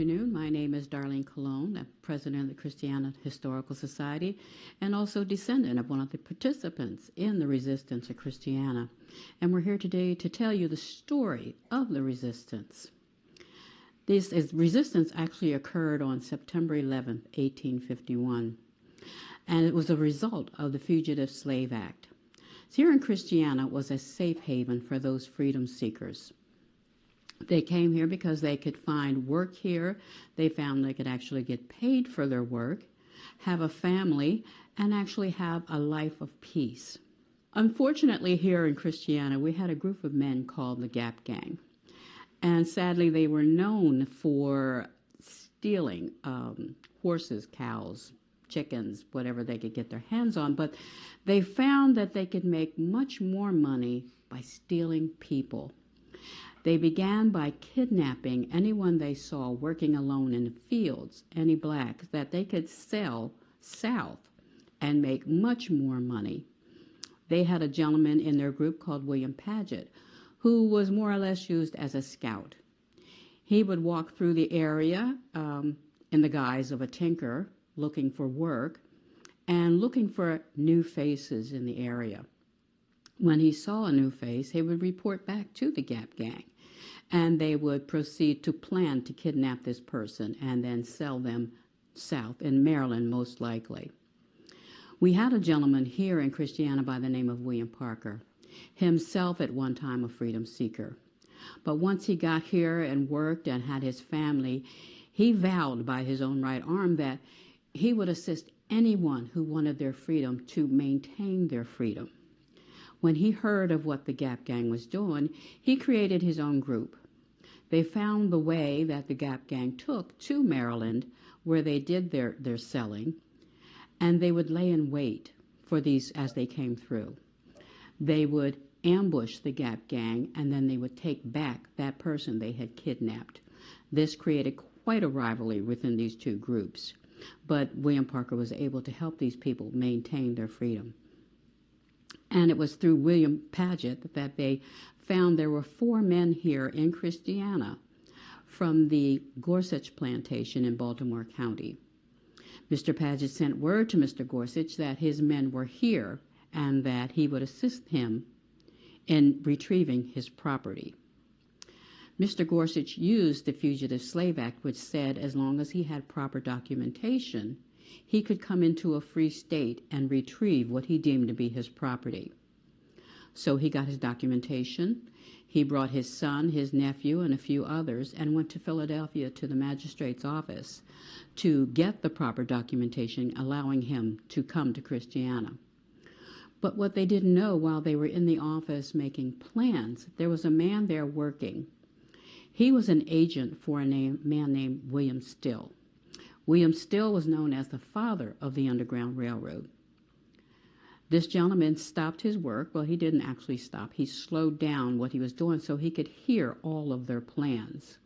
afternoon. My name is Darlen Colon. I'm president of the Christiana Historical Society and also descendant of one of the participants in the resistance of Christiana. And we're here today to tell you the story of the resistance. This resistance actually occurred on September 11th, 1851, and it was a result of the Fugitive Slave Act. So here in Christiana was a safe haven for those freedom seekers. They came here because they could find work here. They found they could actually get paid for their work, have a family, and actually have a life of peace. Unfortunately, here in Christiana, we had a group of men called the Gap Gang. And sadly, they were known for stealing horses, cows, chickens, whatever they could get their hands on. But they found that they could make much more money by stealing people. They began by kidnapping anyone they saw working alone in the fields, any blacks, that they could sell south and make much more money. They had a gentleman in their group called William Paget, who was more or less used as a scout. He would walk through the area in the guise of a tinker, looking for work and looking for new faces in the area. When he saw a new face, he would report back to the Gap Gang, and they would proceed to plan to kidnap this person and then sell them south in Maryland, most likely. We had a gentleman here in Christiana by the name of William Parker, himself at one time a freedom seeker. But once he got here and worked and had his family, he vowed by his own right arm that he would assist anyone who wanted their freedom to maintain their freedom. When he heard of what the Gap Gang was doing, he created his own group. They found the way that the Gap Gang took to Maryland, where they did their selling, and they would lay in wait for these as they came through. They would ambush the Gap Gang, and then they would take back that person they had kidnapped. This created quite a rivalry within these two groups, but William Parker was able to help these people maintain their freedom. And it was through William Paget that they found there were 4 men here in Christiana from the Gorsuch plantation in Baltimore County. Mr. Paget sent word to Mr. Gorsuch that his men were here and that he would assist him in retrieving his property. Mr. Gorsuch used the Fugitive Slave Act, which said as long as he had proper documentation, he could come into a free state and retrieve what he deemed to be his property. So he got his documentation. He brought his son, his nephew, and a few others and went to Philadelphia to the magistrate's office to get the proper documentation, allowing him to come to Christiana. But what they didn't know while they were in the office making plans, there was a man there working. He was an agent for a man named William Still. William Still was known as the father of the Underground Railroad. This gentleman stopped his work. Well, he didn't actually stop. He slowed down what he was doing so he could hear all of their plans.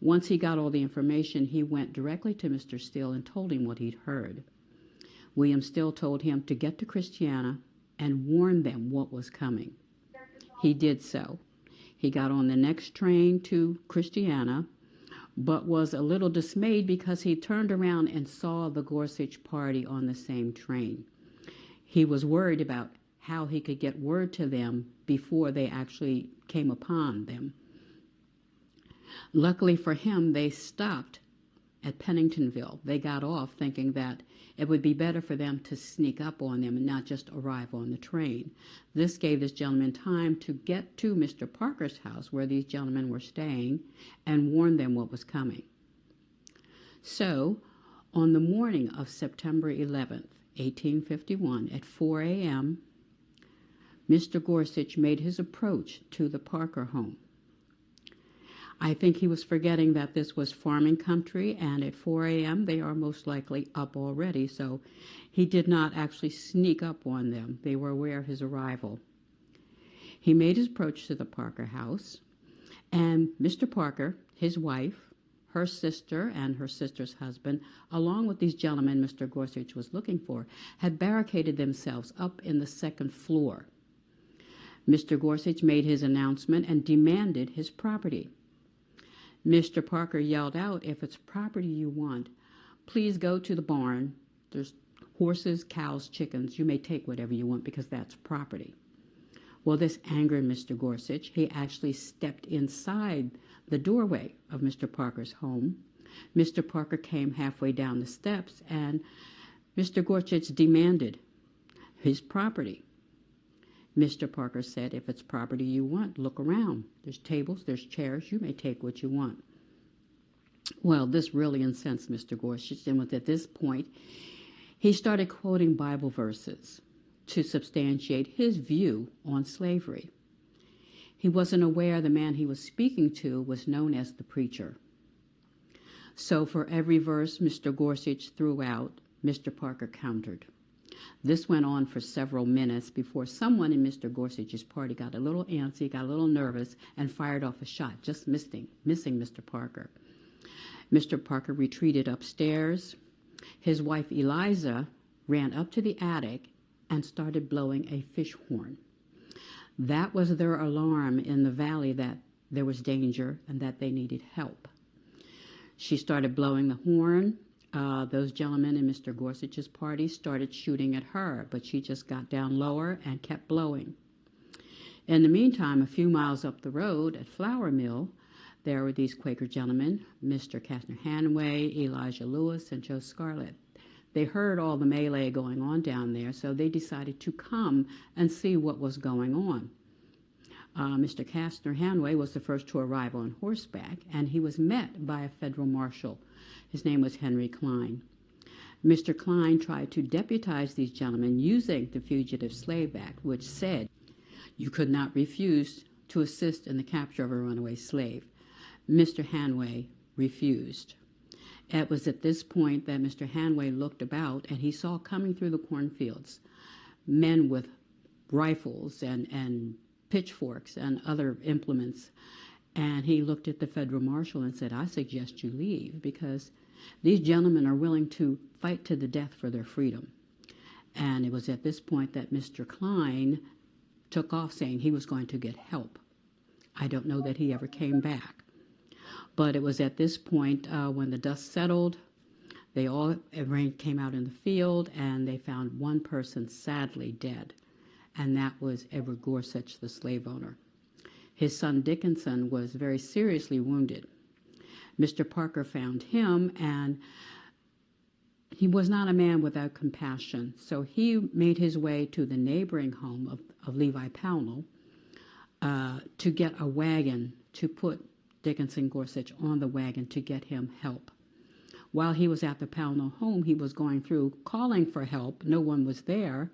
Once he got all the information, he went directly to Mr. Still and told him what he'd heard. William Still told him to get to Christiana and warn them what was coming. He did so. He got on the next train to Christiana, but was a little dismayed because he turned around and saw the Gorsuch party on the same train. He was worried about how he could get word to them before they actually came upon them. Luckily for him, they stopped at Penningtonville. They got off thinking that it would be better for them to sneak up on them and not just arrive on the train. This gave this gentleman time to get to Mr. Parker's house where these gentlemen were staying and warn them what was coming. So, on the morning of September 11th, 1851, at 4 a.m., Mr. Gorsuch made his approach to the Parker home. I think he was forgetting that this was farming country, and at 4 a.m. they are most likely up already, so he did not actually sneak up on them. They were aware of his arrival. He made his approach to the Parker house, and Mr. Parker, his wife, her sister, and her sister's husband, along with these gentlemen Mr. Gorsuch was looking for, had barricaded themselves up in the second floor. Mr. Gorsuch made his announcement and demanded his property. Mr. Parker yelled out, "If it's property you want, please go to the barn. There's horses, cows, chickens. You may take whatever you want because that's property." Well, this angered Mr. Gorsuch. He actually stepped inside the doorway of Mr. Parker's home. Mr. Parker came halfway down the steps, and Mr. Gorsuch demanded his property. Mr. Parker said, "If it's property you want, look around. There's tables, there's chairs. You may take what you want." Well, this really incensed Mr. Gorsuch, and at this point, he started quoting Bible verses to substantiate his view on slavery. He wasn't aware the man he was speaking to was known as the preacher. So for every verse Mr. Gorsuch threw out, Mr. Parker countered. This went on for several minutes before someone in Mr. Gorsuch's party got a little antsy, got a little nervous, and fired off a shot, just missing Mr. Parker. Mr. Parker retreated upstairs. His wife Eliza ran up to the attic and started blowing a fish horn. That was their alarm in the valley that there was danger and that they needed help. She started blowing the horn. Those gentlemen in Mr. Gorsuch's party started shooting at her, but she just got down lower and kept blowing. In the meantime, a few miles up the road at Flour Mill, there were these Quaker gentlemen, Mr. Kastner Hanway, Elijah Lewis, and Joe Scarlett. They heard all the melee going on down there, so they decided to come and see what was going on. Mr. Kastner Hanway was the first to arrive on horseback, and he was met by a federal marshal. His name was Henry Klein. Mr. Klein tried to deputize these gentlemen using the Fugitive Slave Act, which said you could not refuse to assist in the capture of a runaway slave. Mr. Hanway refused. It was at this point that Mr. Hanway looked about, and he saw coming through the cornfields men with rifles and pitchforks and other implements. And he looked at the federal marshal and said, "I suggest you leave because these gentlemen are willing to fight to the death for their freedom." And it was at this point that Mr. Klein took off saying he was going to get help. I don't know that he ever came back. But it was at this point when the dust settled, everyone came out in the field and they found one person sadly dead. And that was Edward Gorsuch, the slave owner. His son Dickinson was very seriously wounded. Mr. Parker found him, and he was not a man without compassion. So he made his way to the neighboring home of Levi Pownell to get a wagon to put Dickinson Gorsuch on the wagon to get him help. While he was at the Pownell home, he was going through calling for help. No one was there.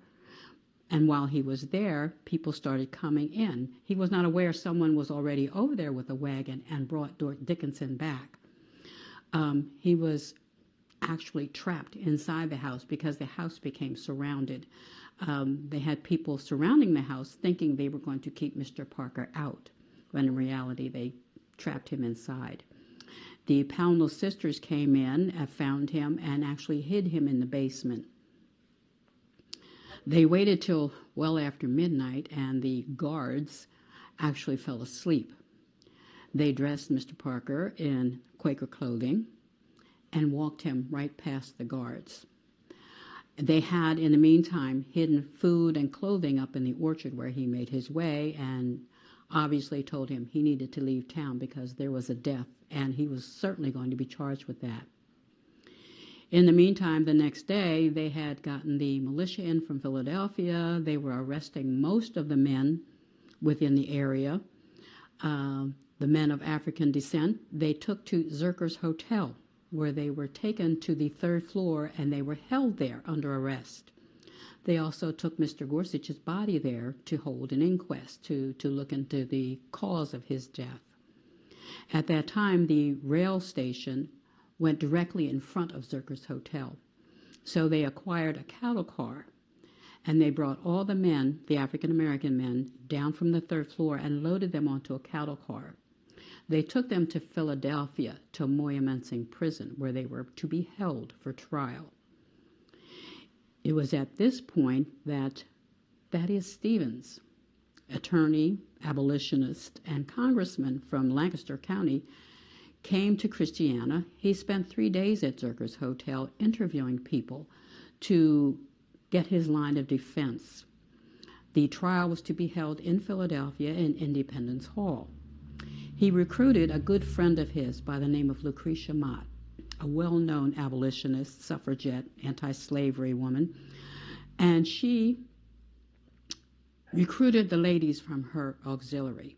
And while he was there, people started coming in. He was not aware someone was already over there with a wagon and brought Dickinson back. He was actually trapped inside the house because the house became surrounded. They had people surrounding the house thinking they were going to keep Mr. Parker out, when in reality they trapped him inside. The Pownell sisters came in, found him, and actually hid him in the basement. They waited till well after midnight, and the guards actually fell asleep. They dressed Mr. Parker in Quaker clothing and walked him right past the guards. They had, in the meantime, hidden food and clothing up in the orchard where he made his way, and obviously told him he needed to leave town because there was a death, and he was certainly going to be charged with that. In the meantime, the next day, they had gotten the militia in from Philadelphia. They were arresting most of the men within the area. The men of African descent, they took to Zerker's Hotel, where they were taken to the third floor, and they were held there under arrest. They also took Mr. Gorsuch's body there to hold an inquest to look into the cause of his death. At that time, the rail station went directly in front of Zerker's Hotel. So they acquired a cattle car, and they brought all the men, the African-American men, down from the third floor and loaded them onto a cattle car. They took them to Philadelphia, to Moyamensing Prison, where they were to be held for trial. It was at this point that Thaddeus Stevens, attorney, abolitionist, and congressman from Lancaster County, came to Christiana. He spent 3 days at Zerker's Hotel interviewing people to get his line of defense. The trial was to be held in Philadelphia in Independence Hall. He recruited a good friend of his by the name of Lucretia Mott, a well-known abolitionist, suffragette, anti-slavery woman, and she recruited the ladies from her auxiliary.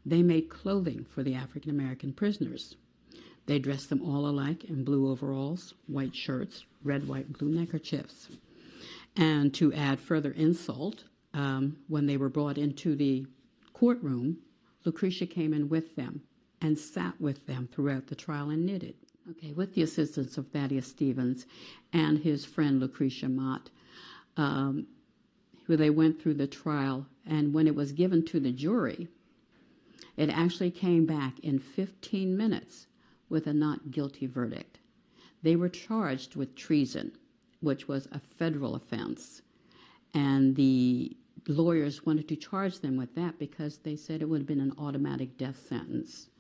They made clothing for the African American prisoners. They dressed them all alike in blue overalls, white shirts, red, white, and blue neckerchiefs. And to add further insult, when they were brought into the courtroom, Lucretia came in with them and sat with them throughout the trial and knitted. Okay, with the assistance of Thaddeus Stevens and his friend Lucretia Mott, where they went through the trial, and when it was given to the jury, it actually came back in 15 minutes with a not guilty verdict. They were charged with treason, which was a federal offense, and the lawyers wanted to charge them with that because they said it would have been an automatic death sentence,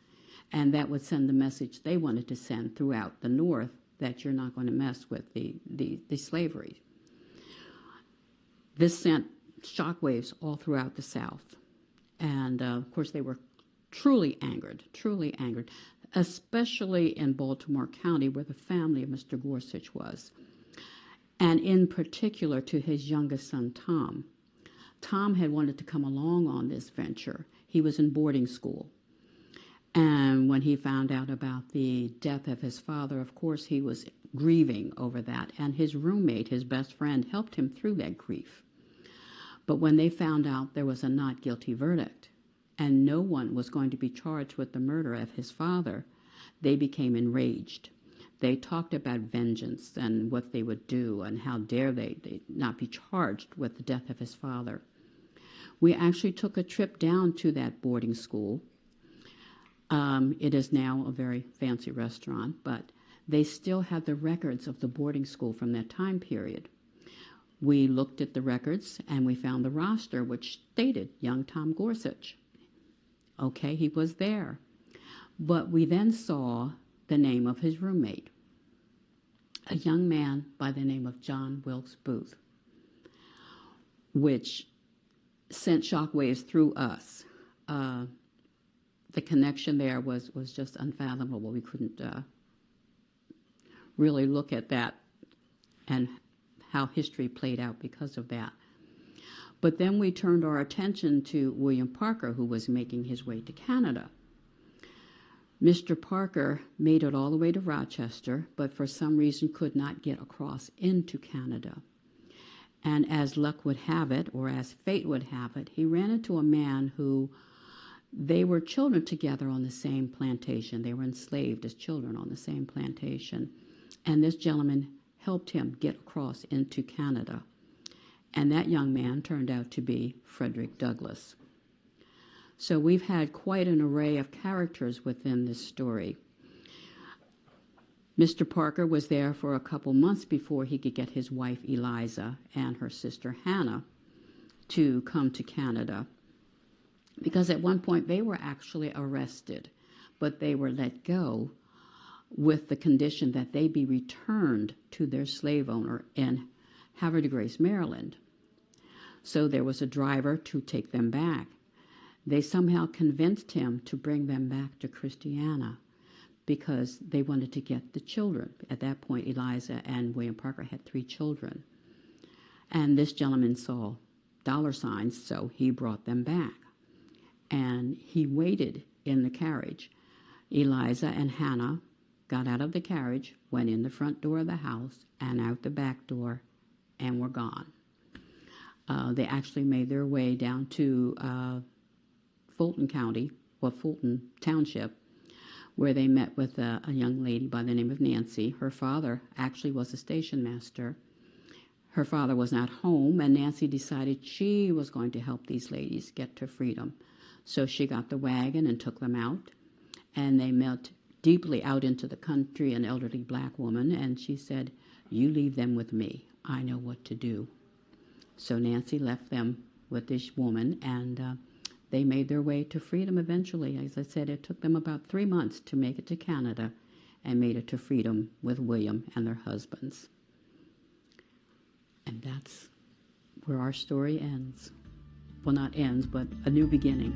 and that would send the message they wanted to send throughout the North that you're not going to mess with the slavery. This sent shockwaves all throughout the South, and of course they were truly angered, especially in Baltimore County where the family of Mr. Gorsuch was, and in particular to his youngest son, Tom. Tom had wanted to come along on this venture. He was in boarding school, and when he found out about the death of his father, of course he was grieving over that, and his roommate, his best friend, helped him through that grief. But when they found out there was a not guilty verdict, and no one was going to be charged with the murder of his father, they became enraged. They talked about vengeance and what they would do and how dare they not be charged with the death of his father. We actually took a trip down to that boarding school. It is now a very fancy restaurant, but they still have the records of the boarding school from that time period. We looked at the records and we found the roster which stated young Tom Gorsuch. Okay, he was there. But we then saw the name of his roommate, a young man by the name of John Wilkes Booth, which sent shockwaves through us. The connection there was just unfathomable. We couldn't really look at that and how history played out because of that. But then we turned our attention to William Parker, who was making his way to Canada. Mr. Parker made it all the way to Rochester, but for some reason could not get across into Canada. And as luck would have it, or as fate would have it, he ran into a man who, they were children together on the same plantation. They were enslaved as children on the same plantation. And this gentleman helped him get across into Canada. And that young man turned out to be Frederick Douglass. So we've had quite an array of characters within this story. Mr. Parker was there for a couple months before he could get his wife Eliza and her sister Hannah to come to Canada, because at one point they were actually arrested, but they were let go with the condition that they be returned to their slave owner in Havre de Grace, Maryland. So there was a driver to take them back. They somehow convinced him to bring them back to Christiana because they wanted to get the children. At that point, Eliza and William Parker had 3 children. And this gentleman saw dollar signs, so he brought them back. And he waited in the carriage. Eliza and Hannah got out of the carriage, went in the front door of the house and out the back door, and were gone. They actually made their way down to Fulton County, or Fulton Township, where they met with a young lady by the name of Nancy. Her father actually was a station master. Her father was not home, and Nancy decided she was going to help these ladies get to freedom. So she got the wagon and took them out, and they met deeply out into the country, an elderly black woman, and she said, "You leave them with me. I know what to do." So Nancy left them with this woman, and They made their way to freedom eventually. As I said, it took them about 3 months to make it to Canada and made it to freedom with William and their husbands. And that's where our story ends. Well, not ends, but a new beginning.